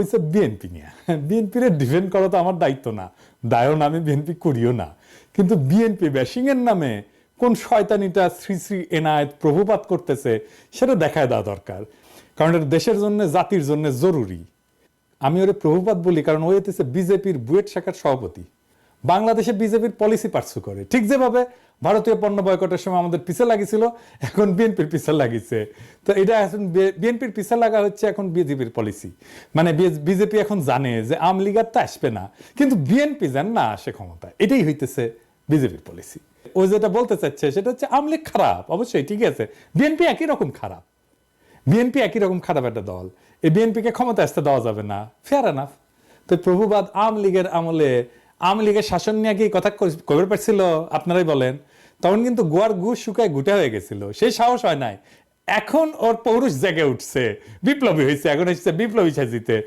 হয়েছে বিএনপি নিয়ে। বিএনপির ডিফেন্ড করা তো আমার দায়িত্ব না, দায়ও না, আমি বিএনপি করিও না। কিন্তু বিএনপি ব্যাশিং এর নামে কোন শয়তানিটা শ্রী শ্রী এনায়েত প্রভুপাত করতেছে সেটা দেখায় দেওয়া দরকার, কারণ এটা দেশের জন্য জাতির জন্য জরুরি। আমি ওরে প্রভুপাত বলি কারণ ও হইতেছে বিজেপির বুয়েট শাখার সভাপতি, বাংলাদেশে বিজেপির পলিসি পার্সু করে। ঠিক যেভাবে ভারতীয় পণ্য বয়কটের সময় আমাদের পিছে লাগিয়েছিল, এখন বিএনপির পিছে লাগিয়েছে। তো এটা এখন বিএনপির পিছে লাগা হচ্ছে এখন বিজেপির পলিসি। মানে বিজেপি এখন জানে যে আওয়ামী লীগ আর তো আসবে না, কিন্তু বিএনপি যেন না আসে ক্ষমতা, এটাই হইতেছে বিজেপির পলিসি। ও যেটা বলতে চাচ্ছে সেটা হচ্ছে আওয়ামী লীগ খারাপ, অবশ্যই ঠিক আছে, বিএনপি একই রকম খারাপ। বিএনপি একই রকম খারাপ একটা দল, এই বিএনপিকে ক্ষমতা আসতে দেওয়া যাবে না, ফেয়ার এনাফ। তো প্রভুবাদ আওয়ামী লীগের আমলে, আওয়ামী লীগের শাসন নিয়ে কি কথা কবে পারছিল আপনারাই বলেন? তখন কিন্তু গোয়ার গু শুকায় গুটা হয়ে গেছিল, সেই সাহস হয় নাই। এখন ওর পৌরুষ জেগে উঠছে, বিপ্লবী হয়েছে, এখন এসেছে বিপ্লবী সাজিতে।